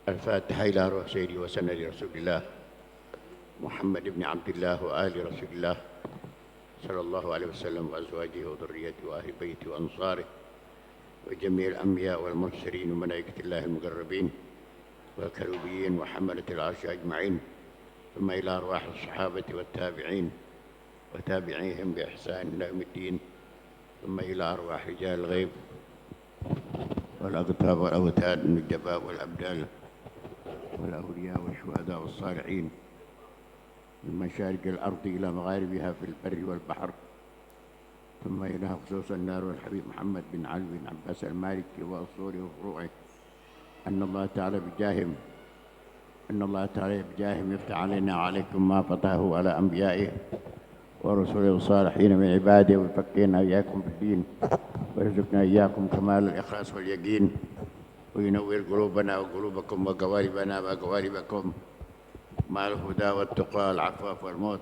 الفاتحة إلى روح سيدي وسند رسول الله محمد بن عبد الله وآل رسول الله صلى الله عليه وسلم وأزواجه وذريته وأهل بيته وأنصاره وجميع الأنبياء والمرسلين وملائكة الله المقربين والكروبيين وحملة العرش أجمعين، ثم إلى أرواح الصحابة والتابعين وتابعيهم بإحسان إلى يوم الدين، ثم إلى أرواح رجال الغيب والأقطاب والأوتاد النجباء والأبدال والأولياء والشهداء والصالحين من مشارق الأرض إلى مغاربها في البر والبحر، ثم إلى خصوصا النار والحبيب محمد بن علي بن عباس المالكي وأصوله وفروعه، أن الله تعالى بجاههم يفتح علينا وعليكم ما فتحه على أنبيائه ورسوله الصالحين من عباده، ويفقهنا إياكم في الدين ويرزقنا إياكم كمال الإخلاص واليقين، وينور قلوبنا وقلوبكم وقوالبنا وقوالبكم مع الهدى والتقى والعفاف والموت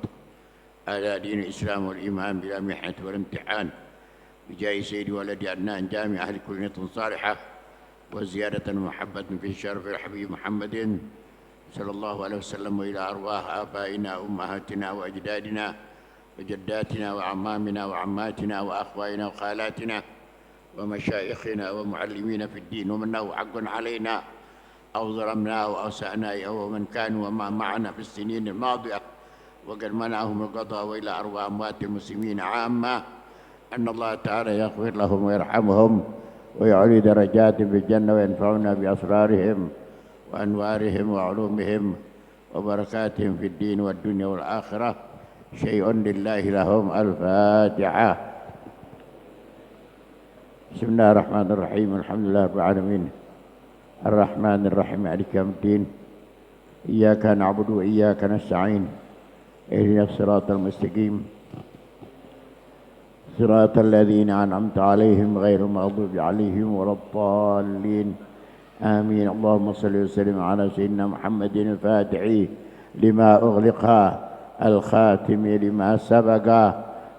على دين الإسلام والإيمان بلا محنة ولا امتحان، بجاه سيدي ولد عدنان جامع أهل كل نية صالحة، وزيادة ومحبة في شرف الحبيب محمد صلى الله عليه وسلم، وإلى أرواح آبائنا وأمهاتنا وأجدادنا وجداتنا وعمامنا وعماتنا وأخوائنا وخالاتنا ومشايخنا ومعلمين في الدين، ومن له حق علينا أو ظلمناه أو أسأنا أو من كانوا وما معنا في السنين الماضية وقد منعهم القضاء، وإلى أرواح أموات المسلمين عامة أن الله تعالى يغفر لهم ويرحمهم ويعلي درجاتهم في الجنة وينفعنا بأسرارهم وأنوارهم وعلومهم وبركاتهم في الدين والدنيا والآخرة. شيء لله لهم. الفاتحة. بسم الله الرحمن الرحيم. الحمد لله رب العالمين الرحمن الرحيم مالك يوم الدين، إياك نعبد وإياك نستعين، اهدنا الصراط المستقيم صراط الذين أنعمت عليهم غير المغضوب عليهم ولا الضالين آمين. اللهم صل وسلم على سيدنا محمد الفاتح لما أغلق الخاتم لما سبق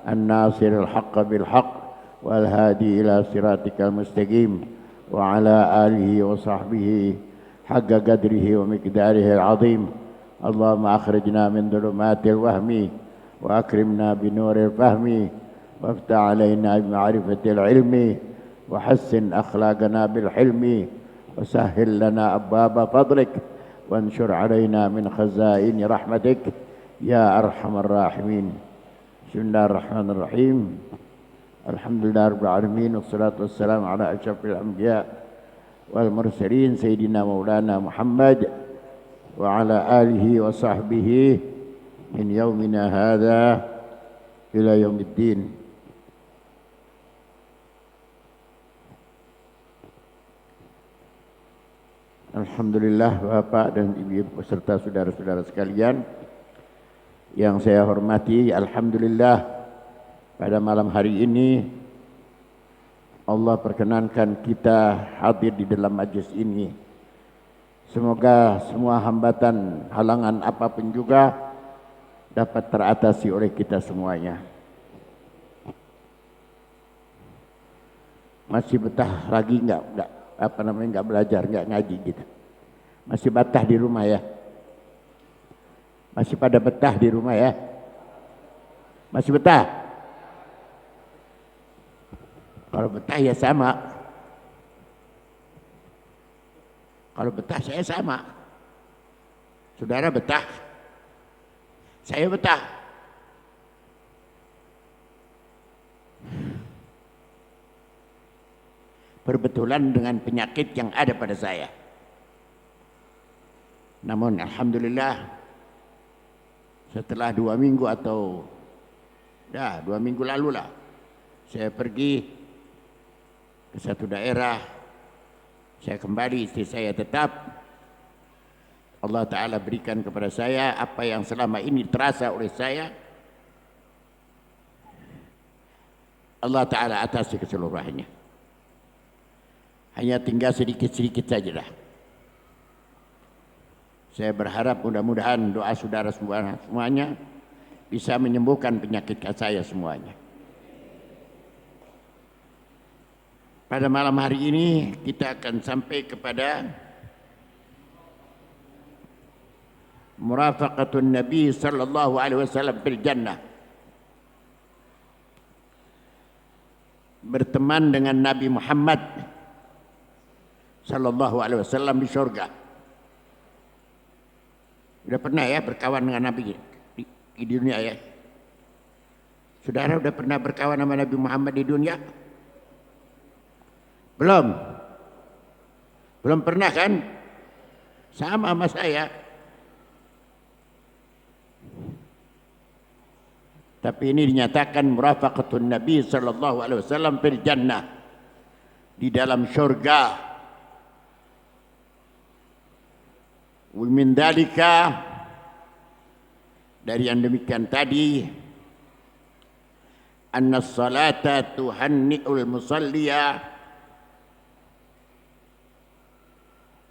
الناصر الحق بالحق والهادي إلى صراطك المستقيم، وعلى آله وصحبه حق قدره ومقداره العظيم. اللهم أخرجنا من ظلمات الوهم وأكرمنا بنور الفهم، وافتح علينا بمعرفة العلم، وحسن أخلاقنا بالحلم، وسهل لنا أبواب فضلك، وانشر علينا من خزائن رحمتك يا أرحم الراحمين. بسم الله الرحمن الرحيم. الحمد لله رب العالمين، والصلاة والسلام على أشرف الأنبياء والمرسلين سيدنا مولانا محمد وعلى آله وصحبه من يومنا هذا إلى يوم الدين. Alhamdulillah, Bapak dan Ibu beserta saudara-saudara sekalian yang saya hormati, alhamdulillah pada malam hari ini Allah perkenankan kita hadir di dalam majlis ini. Semoga semua hambatan, halangan apapun juga dapat teratasi oleh kita semuanya. Masih betah lagi enggak belajar, enggak ngaji gitu. Masih betah di rumah ya? Masih pada betah di rumah ya? Masih betah? Kalau betah ya sama. Kalau betah saya sama. Saudara betah? Saya betah. Berbetulan dengan penyakit yang ada pada saya. Namun alhamdulillah setelah 2 minggu atau 2 minggu lalu lah, saya pergi ke satu daerah, saya kembali, istri saya tetap. Allah Ta'ala berikan kepada saya apa yang selama ini terasa oleh saya, Allah Ta'ala atasi keseluruhannya. Hanya tinggal sedikit-sedikit saja dah. Saya berharap mudah-mudahan doa saudara semuanya bisa menyembuhkan penyakit saya semuanya. Pada malam hari ini kita akan sampai kepada murafaqatun Nabi sallallahu alaihi wasallam fil jannah. Berteman dengan Nabi Muhammad sallallahu alaihi wasallam di surga. Sudah pernah ya berkawan dengan Nabi di dunia ya? Saudara sudah pernah berkawan sama Nabi Muhammad di dunia? Belum? Belum pernah kan? Sama saya. Tapi ini dinyatakan murafaqatun Nabi sallallahu alaihi wasallam fil jannah, di dalam surga. Wa min dalika, dari yang demikian tadi, anna salata tuhanni'ul musalliya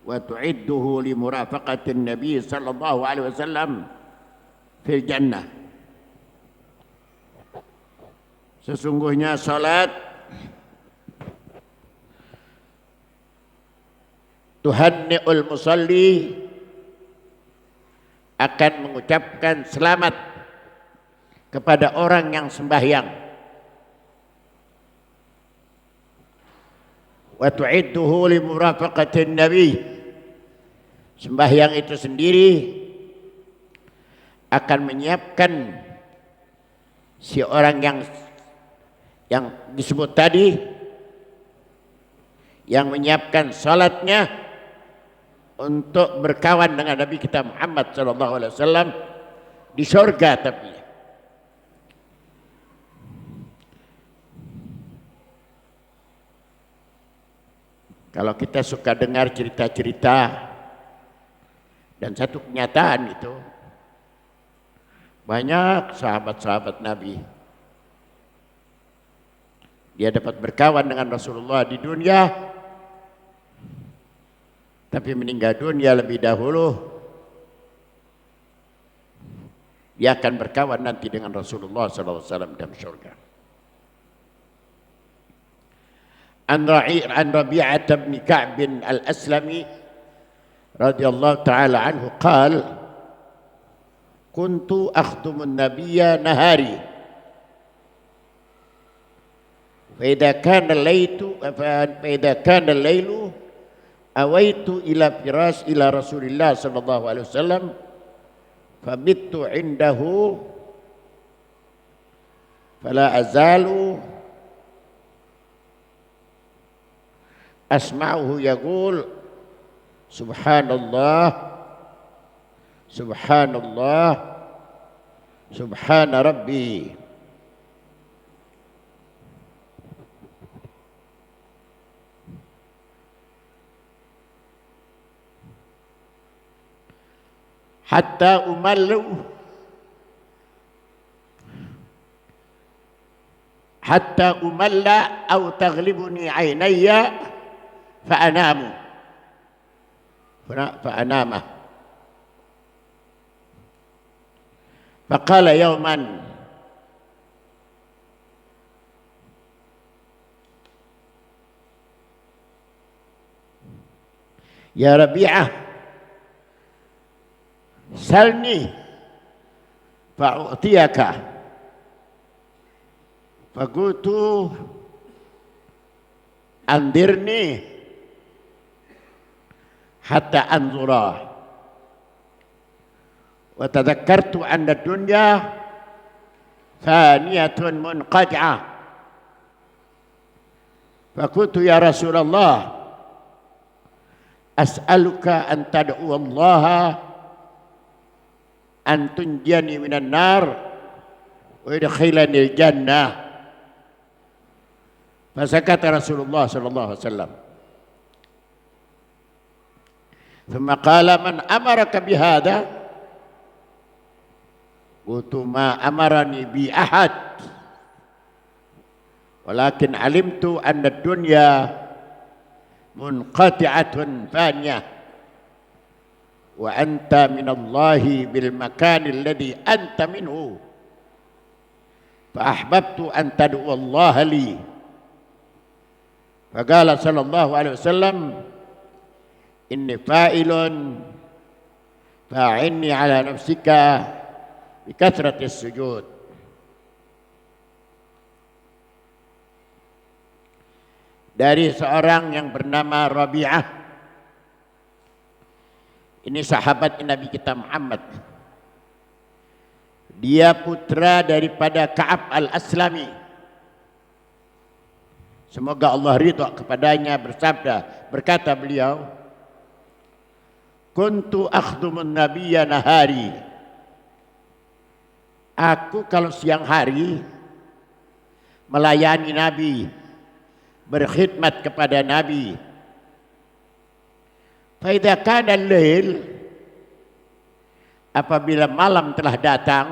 wa tu'idduhu li murafaqatin Nabi sallallahu alaihi wasallam fil jannah. Sesungguhnya salat tuhanni'ul musalli, akan mengucapkan selamat kepada orang yang sembahyang. Wa tu'idduhu li murafaqatin Nabi, sembahyang itu sendiri akan menyiapkan si orang yang disebut tadi, yang menyiapkan salatnya untuk berkawan dengan Nabi kita Muhammad sallallahu alaihi wasallam di surga. Tapi kalau kita suka dengar cerita-cerita dan satu kenyataan itu, banyak sahabat-sahabat Nabi, dia dapat berkawan dengan Rasulullah di dunia, tapi meninggal dunia lebih dahulu, dia akan berkawan nanti dengan Rasulullah sallallahu alaihi wasallam dalam surga. An Rabi'ah bin Ka'b al-Aslami radhiyallahu ta'ala anhu qala kuntu akhdumu an-nabiyya nahari fa idza kana al-lailu awaitu ila firas ila Rasulillah sallallahu alaihi wasallam fabittu indahu fala azalu asma'uhu yaqul subhanallah subhanallah subhana rabbi. Hatta umalla aw taghlibuni aynaya fa'anamu fa'anama faqala yawman ya Rabi'ah salni fa'u'tiyaka faqultu andirni hatta anzura wa tadhakkartu anna dunya faniyatun munqati'ah faqultu ya Rasulullah as'aluka an tad'u Allah an tunjani minan nar wa yudkhilani al-jannah. Fasakata Rasulullah sallallahu alaihi wasallam. Thumma qala man amaraka bihadha? Qultu ma amarani bi ahad. Walakin alimtu anna ad-dunya munqati'atun faniyah. Wa anta minallahi bil makan alladhi anta minhu fa ahbabtu an tad'u Allah li. Faqala sallallahu alaihi wasallam inni fa'ilun fa'inni ala nafsika bikathratis sujud. Dari seorang yang bernama Rabi'ah. Ini sahabat Nabi kita Muhammad. Dia putra daripada Ka'ab al-Aslami. Semoga Allah ridha kepadanya, berkata beliau, kuntu akhdumun nabiyya nahari. Aku kalau siang hari melayani Nabi, berkhidmat kepada Nabi. Fa idza kana al-lail, apabila malam telah datang,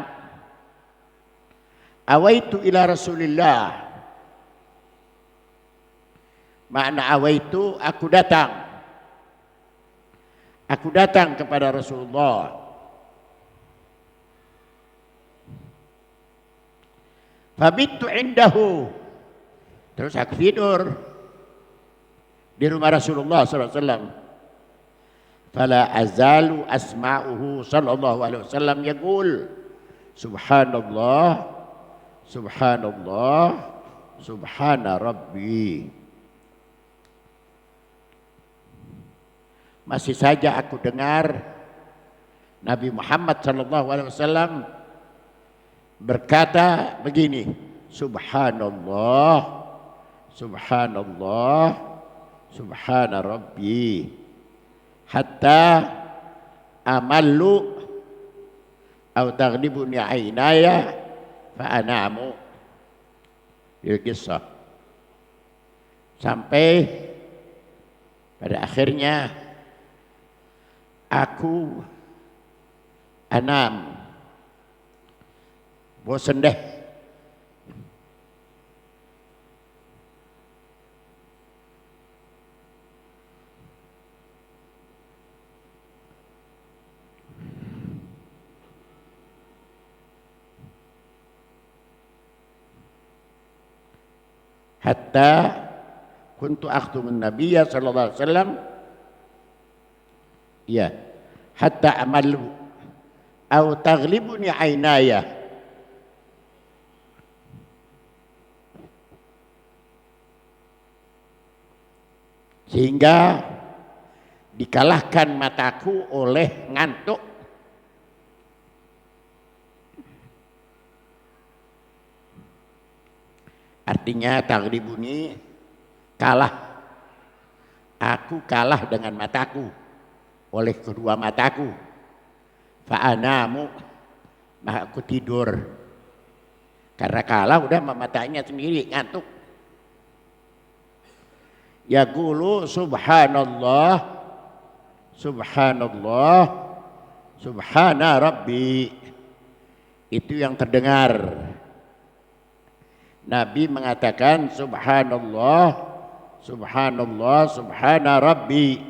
awaitu ila Rasulillah. Makna awaitu, aku datang. Aku datang kepada Rasulullah. Fabittu indahu. Terus aku tidur di rumah Rasulullah SAW. Fala azalu asma'uhu sallallahu alaihi wasallam yaqul subhanallah subhanallah subhana rabbi. Masih saja aku dengar Nabi Muhammad sallallahu alaihi wasallam berkata begini, subhanallah subhanallah subhana rabbi, hatta amallu aw taghlibuni aynaya fa anamu. Ini kisah. Sampai pada akhirnya aku anam, bosan deh. Hatta kuntu akhdumun nabiyya sallallahu alaihi wasallam, ya, hatta amalu au taghlibuni aynaya, sehingga dikalahkan mataku oleh ngantuk. Artinya taghlibuni, kalah. Aku kalah dengan mataku, oleh kedua mataku. Fa'anamu, maka aku tidur. Karena kalah udah matanya sendiri ngantuk. Yaqulu subhanallah subhanallah subhana rabbi. Itu yang terdengar. Nabi mengatakan subhanallah subhanallah subhana rabbi.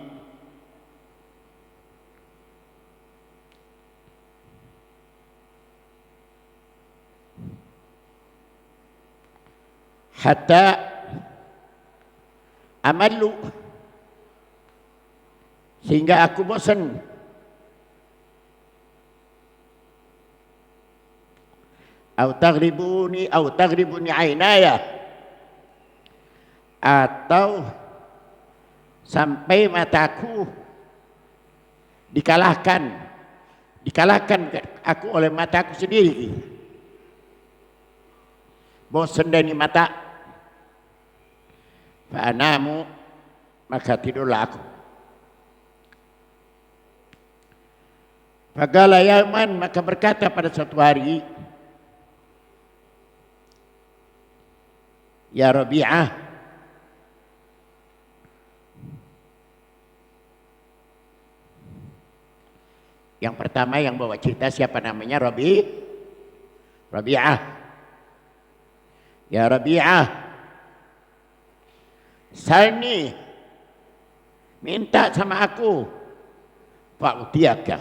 Hatta amalu, sehingga aku bosan. Au taghribuni aynaya, atau sampai mataku dikalahkan aku oleh mataku sendiri. Bosan dari mata. Fa'anamu, maka tidurlah aku. Faqala yauman, maka berkata pada suatu hari, ya Rabi'ah, yang pertama yang bawa cerita siapa namanya? Rabi'ah. Ya Rabi'ah, salni, minta sama aku, fa'utiyaka,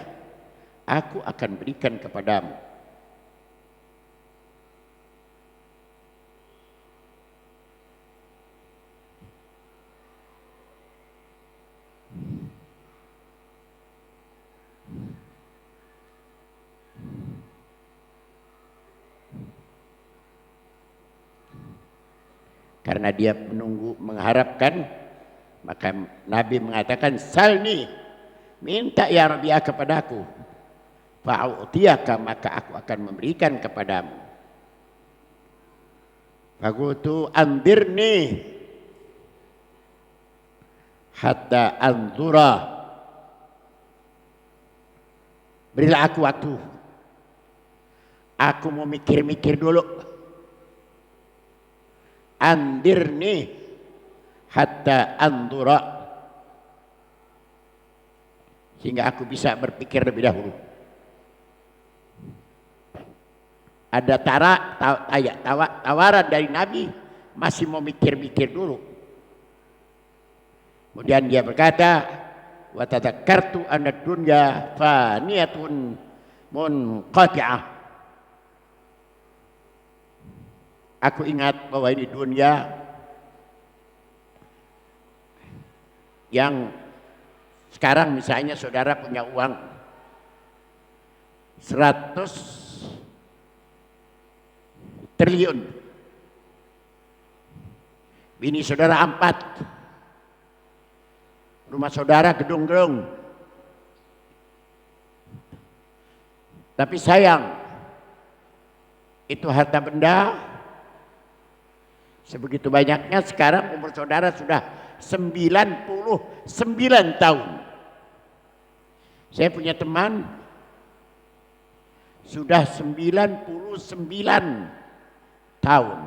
aku akan berikan kepadamu. Karena dia menunggu, mengharapkan, maka Nabi mengatakan, salni, minta ya Rabi'ah kepadaku, fa'u'tiyaka, maka aku akan memberikan kepadamu. Fakultu andirni hatta anzura, berilah aku waktu, aku mau mikir-mikir dulu. Andirni hatta anzura, sehingga aku bisa berpikir lebih dahulu. Ada tawaran dari Nabi, masih mau mikir-mikir dulu. Kemudian dia berkata, wa tadakkartu anna dunya faniyatun munqati'ah. Aku ingat bahwa ini dunia yang sekarang misalnya saudara punya uang 100 triliun, bini saudara 4, rumah saudara gedung-gedung, tapi sayang itu harta benda sebegitu banyaknya. Sekarang umur saudara sudah 99 tahun. Saya punya teman sudah 99 tahun.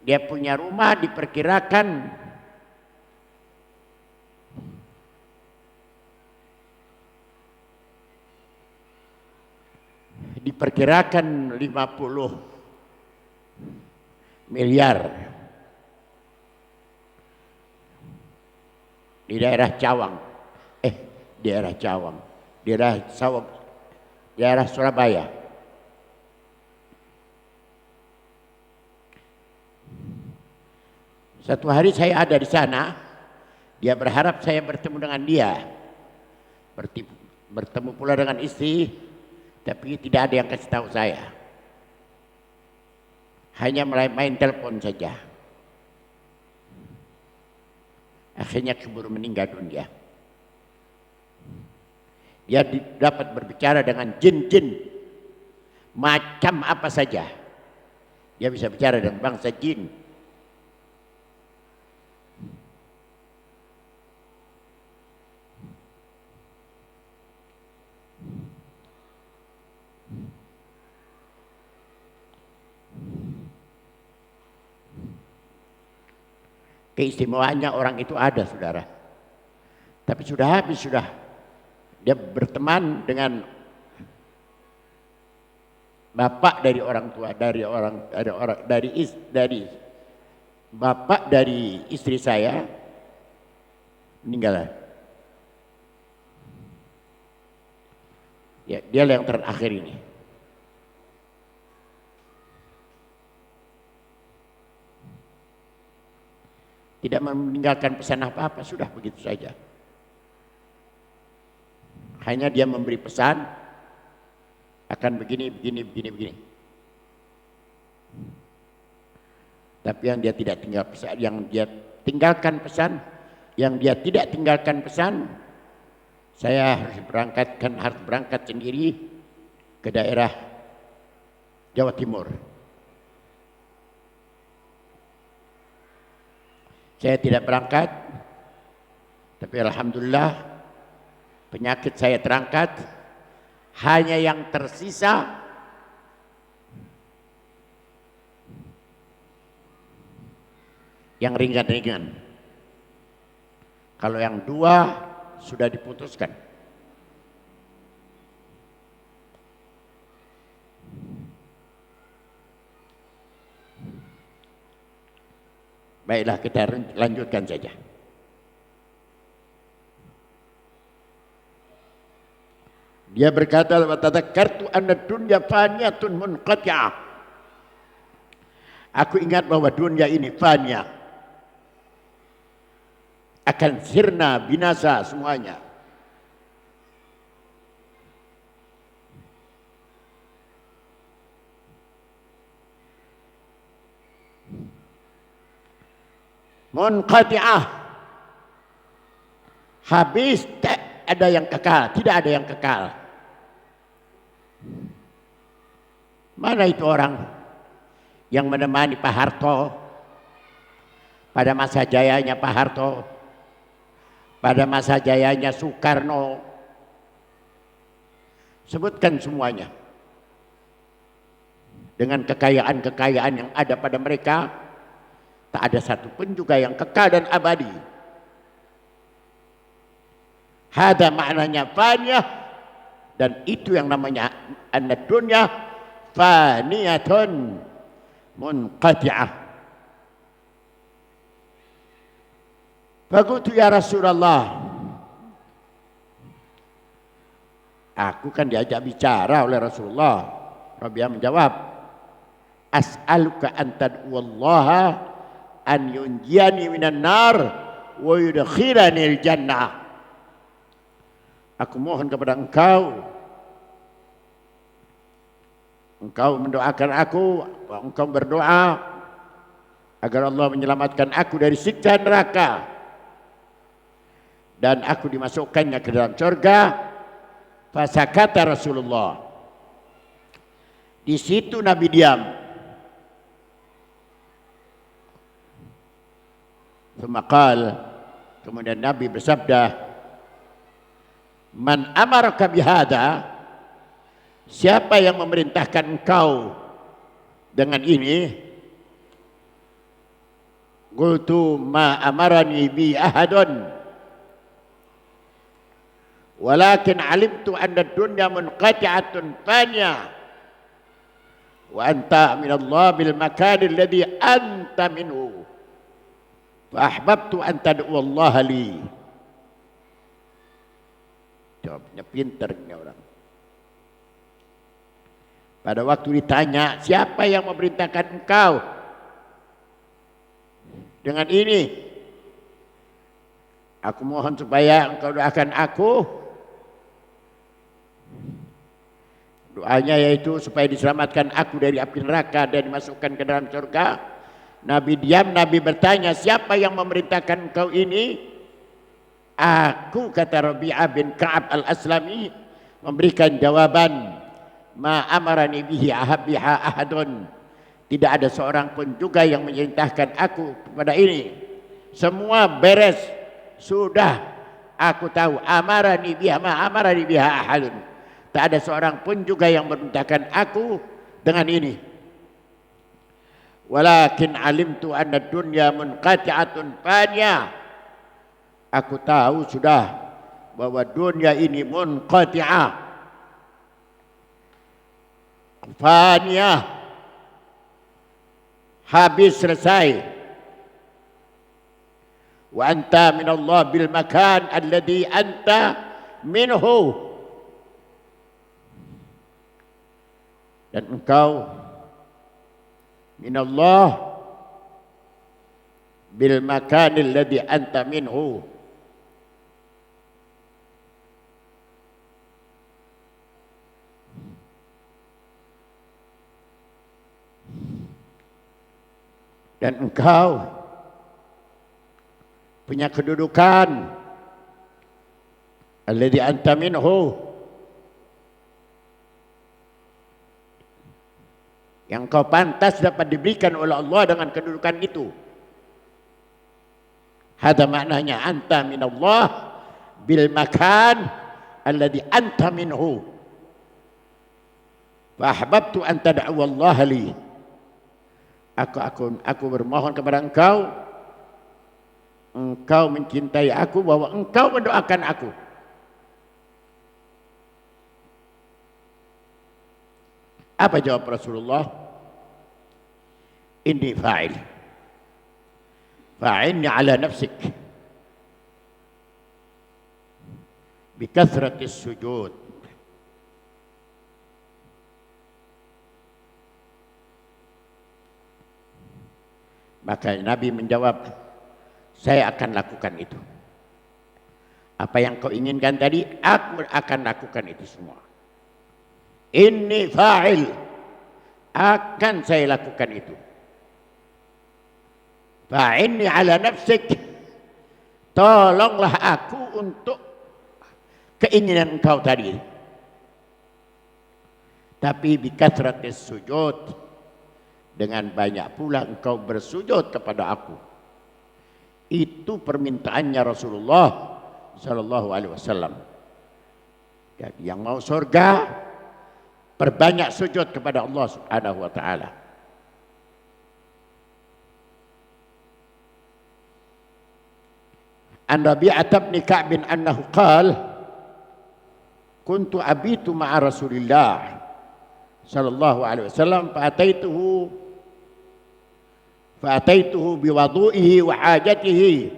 Dia punya rumah diperkirakan diperkirakan 50 miliar di daerah Cawang, daerah Surabaya. Satu hari saya ada di sana, dia berharap saya bertemu dengan dia, bertemu pula dengan istri, tapi tidak ada yang kasih tahu saya. Hanya main telepon saja. Akhirnya keburu meninggal dunia. Dia dapat berbicara dengan jin-jin macam apa saja. Dia bisa bicara dengan bangsa jin. Keistimewaannya orang itu ada, saudara. Tapi sudah habis, sudah. Dia berteman dengan bapak dari orang tua, dari bapak dari istri saya meninggal. Ya, dia yang terakhir ini. Tidak meninggalkan pesan apa-apa, sudah begitu saja. Hanya dia memberi pesan akan begini. Tapi yang dia tidak tinggal pesan, yang dia tinggalkan pesan, yang dia tidak tinggalkan pesan, saya harus berangkat sendiri ke daerah Jawa Timur. Saya tidak berangkat, tapi alhamdulillah penyakit saya terangkat. Hanya yang tersisa yang ringan-ringan. Kalau yang 2 sudah diputuskan. Baiklah, kita lanjutkan saja. Dia berkata, wa tadakkartu anna dunya faniyatun munqati'ah. Aku ingat bahwa dunia ini fania, akan sirna, binasa semuanya. munqati'ah, habis, tak ada yang kekal, tidak ada yang kekal. Mana itu orang yang menemani Pak Harto pada masa jayanya Pak Harto, pada masa jayanya Soekarno? Sebutkan semuanya. Dengan kekayaan-kekayaan yang ada pada mereka, tak ada satu pun juga yang kekal dan abadi. Hada maknanya faniyah, dan itu yang namanya annad dunya faniyatun munqati'ah. Faqultu ya Rasulullah, aku kan diajak bicara oleh Rasulullah. Rabi'ah menjawab, as'aluka an tad'uwallaha an yunjiyani minan nar wa yudkhilani al-jannah. Aku mohon kepada engkau mendoakan aku, engkau berdoa agar Allah menyelamatkan aku dari siksa neraka dan aku dimasukkannya ke dalam surga. Fasakata Rasulullah. Di situ Nabi diam. Kemudian Nabi bersabda, man amaraka bihada, siapa yang memerintahkan engkau dengan ini? Qultu ma amarani bi ahadun walakin alimtu anna dunya munqati'atun faniyah wa anta min Allah bil makan alladhi anta minhu fa ahbabtu an tad'u Allah li. Jawabnya pintar ini orang. Pada waktu ditanya, siapa yang memerintahkan engkau dengan ini? Aku mohon supaya engkau doakan aku. Doanya yaitu supaya diselamatkan aku dari api neraka dan dimasukkan ke dalam surga. Nabi diam, Nabi bertanya, siapa yang memerintahkan engkau ini? Aku, kata Rabi'ah bin Ka'ab al-Aslami, memberikan jawaban, ma amarani bihi ahabbiha ahadun. Tidak ada seorang pun juga yang memerintahkan aku kepada ini. Semua beres, sudah aku tahu. Amarani biha ma amarani biha ahadun. Tak ada seorang pun juga yang memerintahkan aku dengan ini. Walakin alimtu anna dunya munqati'atun faniyah. Aku tahu sudah bahwa dunia ini munqati'ah, faniyah, habis, selesai. Wa anta min Allah bil makan alladhi anta minhu, dan engkau min Allah bil makan alladhi anta minhu. Dan engkau punya kedudukan alladhi anta minhu, yang kau pantas dapat diberikan oleh Allah dengan kedudukan itu. Hada maknanya anta min Allah bil makan alladhi anta minhu. Fa ahbabtu an tad'u Allah li. Aku bermohon kepada engkau mencintai aku, bahwa engkau mendoakan aku. Apa jawab Rasulullah? Inni fa'il. Fa'inni ala nafsik bikathratis sujud. Maka Nabi menjawab, saya akan lakukan itu. Apa yang kau inginkan tadi, aku akan lakukan itu semua. Inni fa'il, akan saya lakukan itu. Fa'inni ala nafsik, tolonglah aku untuk keinginan engkau tadi. Tapi bikathratis sujud, dengan banyak pula engkau bersujud kepada aku. Itu permintaannya Rasulullah sallallahu alaihi wasallam. Jadi yang mau surga, perbanyak sujud kepada Allah Subhanahu wa taala. An Rabi'ah bin Ka'b annahu qala kuntu abitu ma'a Rasulillah sallallahu alaihi wasallam fa'ataituhu biwudu'ihi wa hajatihi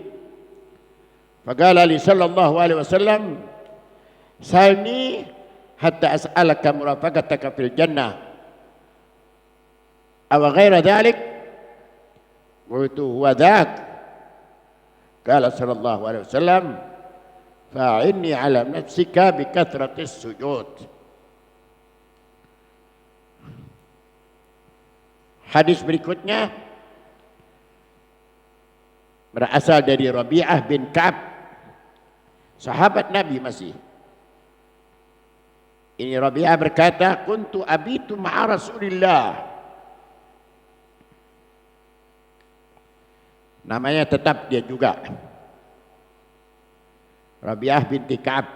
faqala li sallallahu alaihi wasallam salni hatta as'alaka murafaqataka fil jannah aw ghaira dhalik qultu huwa dhak qala sallallahu alaihi wasallam fa'inni ala nafsika bikathratis sujud. Hadis berikutnya berasal dari Rabi'ah bin Ka'b, sahabat Nabi masih. Ini Rabi'ah berkata, kuntu abitu ma'a Rasulillah. Namanya tetap dia juga Rabi'ah binti Ka'b.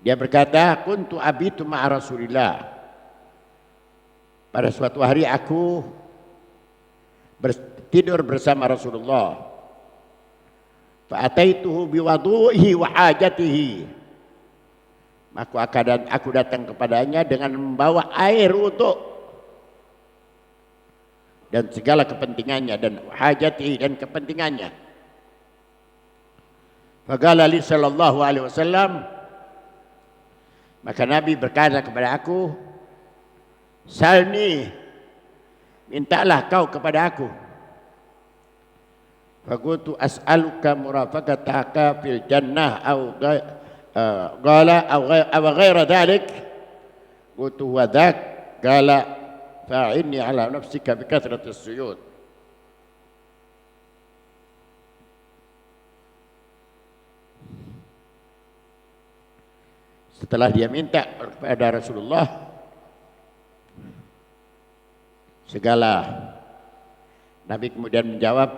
Dia berkata, kuntu abitu ma'a Rasulillah. Pada suatu hari aku tidur bersama Rasulullah. Fa'ataituhu biwudu'ihi wa hajatihi. Maka aku datang kepadanya dengan membawa air wudu dan segala kepentingannya, dan hajatihi, dan kepentingannya. Faqala li sallallahu alaihi wasallam, maka Nabi berkata kepada aku, salni, mintalah kau kepada aku. Faqultu as'aluka murafaqataka fil jannah qala aw ghaira dhalik. Qultu wa dhak. Qala fa'inni ala nafsika bikathratis sujud. Setelah dia minta kepada Rasulullah segala, Nabi kemudian menjawab,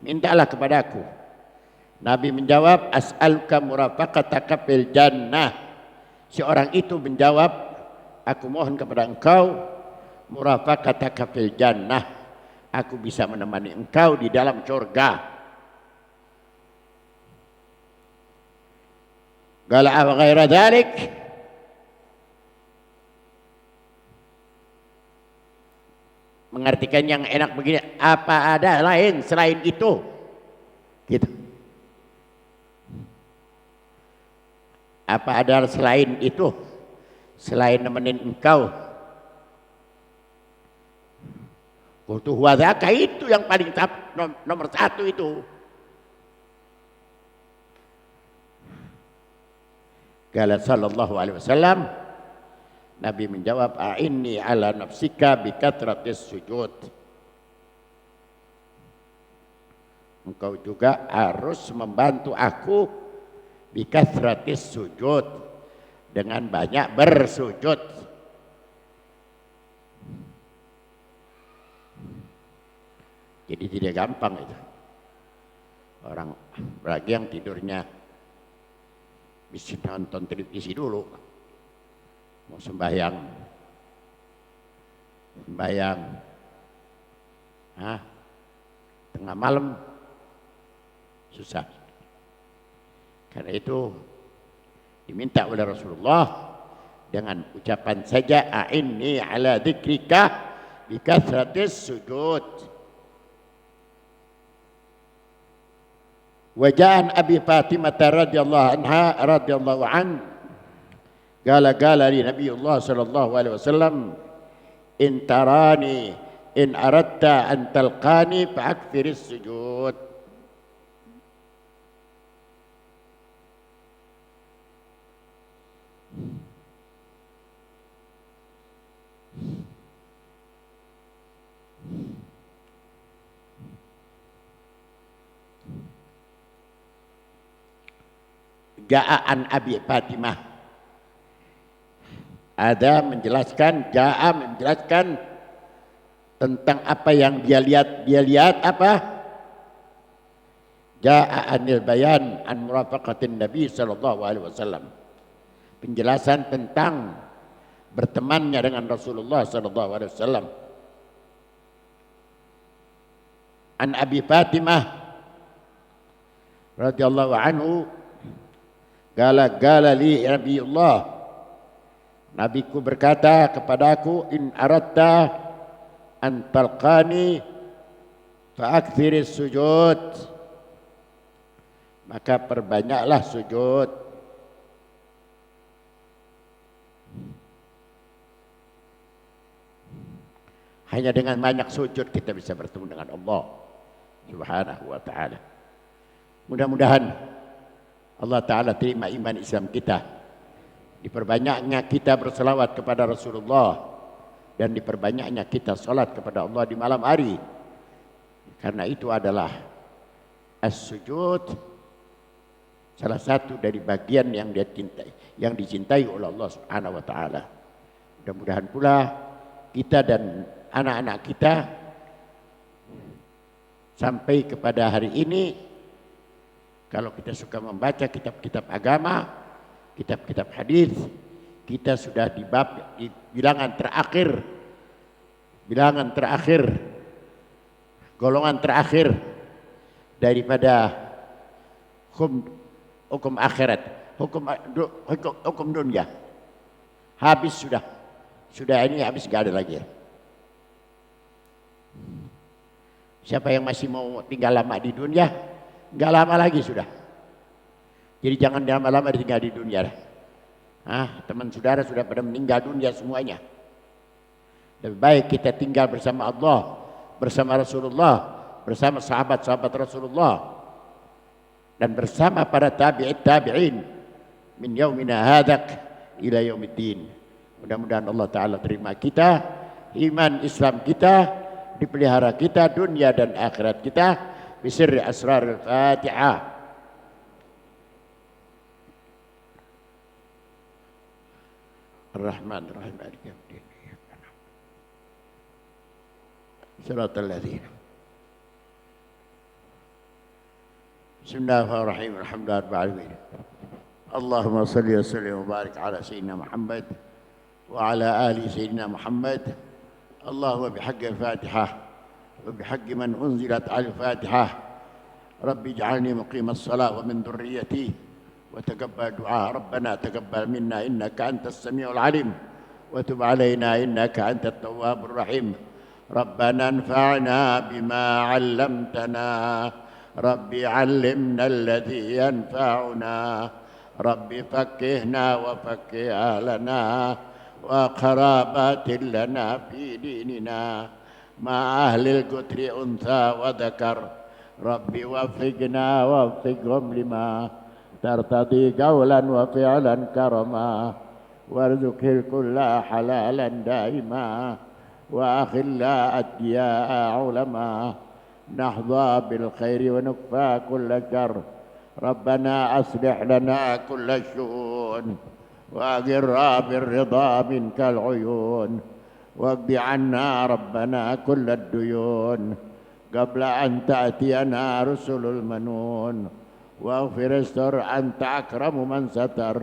mintalah kepadaku. Nabi menjawab, as'aluka murafaqataka fil jannah. Si orang itu menjawab, aku mohon kepada engkau murafaqataka fil jannah, aku bisa menemani engkau di dalam surga. Qala aw ghaira dhalik, mengartikan yang enak begini, apa ada lain selain itu? Gitu. Apa ada selain itu? Selain nemenin engkau? Qultu huwa dzaka, itu yang paling nomor satu itu. Qala sallallahu alaihi wasallam, Nabi menjawab, a'inni ala nafsika bikathratis sujud. Engkau juga harus membantu aku bikathratis sujud, dengan banyak bersujud. Jadi tidak gampang itu. Orang lagi yang tidurnya bisa nonton televisi dulu, mau sembahyang tengah malam susah. Karena itu diminta oleh Rasulullah dengan ucapan saja, a'inni ala dzikrika bikathratis sujud. Waja'an Abi Fatimah radhiyallahu anha radhiyallahu an qala li Nabiullah sallallahu alaihi wasallam, in tarani in aradta an talqani fa'akfiris sujud. Ja'a an Abi Fatimah. Ada menjelaskan, ja'a menjelaskan tentang apa yang dia lihat. Dia lihat apa? Ja'a anil bayan an murafaqatin Nabi sallallahu alaihi wasallam. Penjelasan tentang bertemannya dengan Rasulullah sallallahu alaihi wasallam. An Abi Fatimah radhiyallahu anhu gala li Nabiullah, Nabiku berkata kepadaku, in aradta an talqani fa akthiris sujud, maka perbanyaklah sujud. Hanya dengan banyak sujud kita bisa bertemu dengan Allah Subhanahu wa ta'ala. Mudah-mudahan Allah Ta'ala terima iman Islam kita, diperbanyaknya kita berselawat kepada Rasulullah, dan diperbanyaknya kita salat kepada Allah di malam hari, karena itu adalah as-sujud, salah satu dari bagian yang dicintai oleh Allah Subhanahu wa ta'ala. Mudah-mudahan pula kita dan anak-anak kita sampai kepada hari ini, kalau kita suka membaca kitab-kitab agama, kitab-kitab hadis, kita sudah di bab bilangan terakhir, golongan terakhir daripada hukum akhirat, hukum dunia. Habis sudah ini habis, gak ada lagi. Siapa yang masih mau tinggal lama di dunia, gak lama lagi sudah. Jadi jangan lama-lama tinggal di dunia. Teman saudara sudah pada meninggal dunia semuanya. Lebih baik kita tinggal bersama Allah, bersama Rasulullah, bersama sahabat-sahabat Rasulullah, dan bersama para tabi'in min yaumina hadak ila yaumiddin. Mudah-mudahan Allah Ta'ala terima kita, iman Islam kita dipelihara kita, dunia dan akhirat kita, bisirri asrar al-Fatihah. Ar-Rahman Ar-Rahim Maliki Yawmiddin. Shiratal ladzina. Bismillahirrahmanirrahim. Alhamdulillahirabbil alamin. Allahumma shalli wa sallim wa barik ala sayyidina Muhammad wa ala ali sayyidina Muhammad. Allahumma bihaqqi al-Fatihah wa bihaqqi man unzilat al-Fatihah. Rabbi ij'alni muqimas salat wa min dhurriyyati وتقبل دعاء ربنا تقبل منا إنك أنت السميع العليم وتب علينا إنك أنت التواب الرحيم ربنا انفعنا بما علمتنا ربي علمنا الذي ينفعنا ربي فقهنا وفقه أهلنا وقرابات لنا في ديننا مع أهل القتر أنثى وذكر ربي وفقنا وفقهم لما ترتضي قولا وفعلا كرما وارزق الكل حلالا دائما وأخلا أتقياء علما نحظى بالخير ونكفى كل شر ربنا أصلح لنا كل الشؤون وأقر بالرضا منك العيون واقض عنا ربنا كل الديون قبل أن تأتينا رسل المنون واغفر استر أنت أكرم من ستر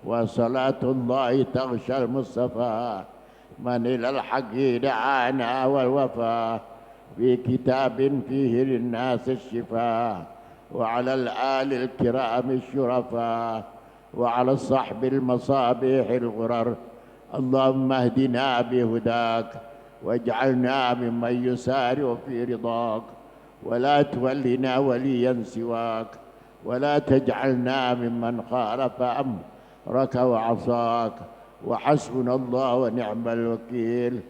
وصلاة الله تغشى المصطفى من إلى الحق دعانا والوفا في كتاب فيه للناس الشفاء وعلى الآل الكرام الشرفاء وعلى الصحب المصابيح الغرر اللهم اهدنا بهداك واجعلنا ممن يسارع في رضاك ولا تولنا وليا سواك ولا تجعلنا ممن خالف أمرك وعصاك وحسبنا الله ونعم الوكيل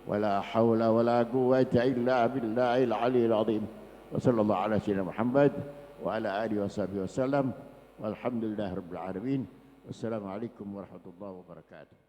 ولا حول ولا قوة إلا بالله العلي العظيم وصلى الله على سيدنا محمد وعلى آله وصحبه وسلم والحمد لله رب العالمين والسلام عليكم ورحمة الله وبركاته.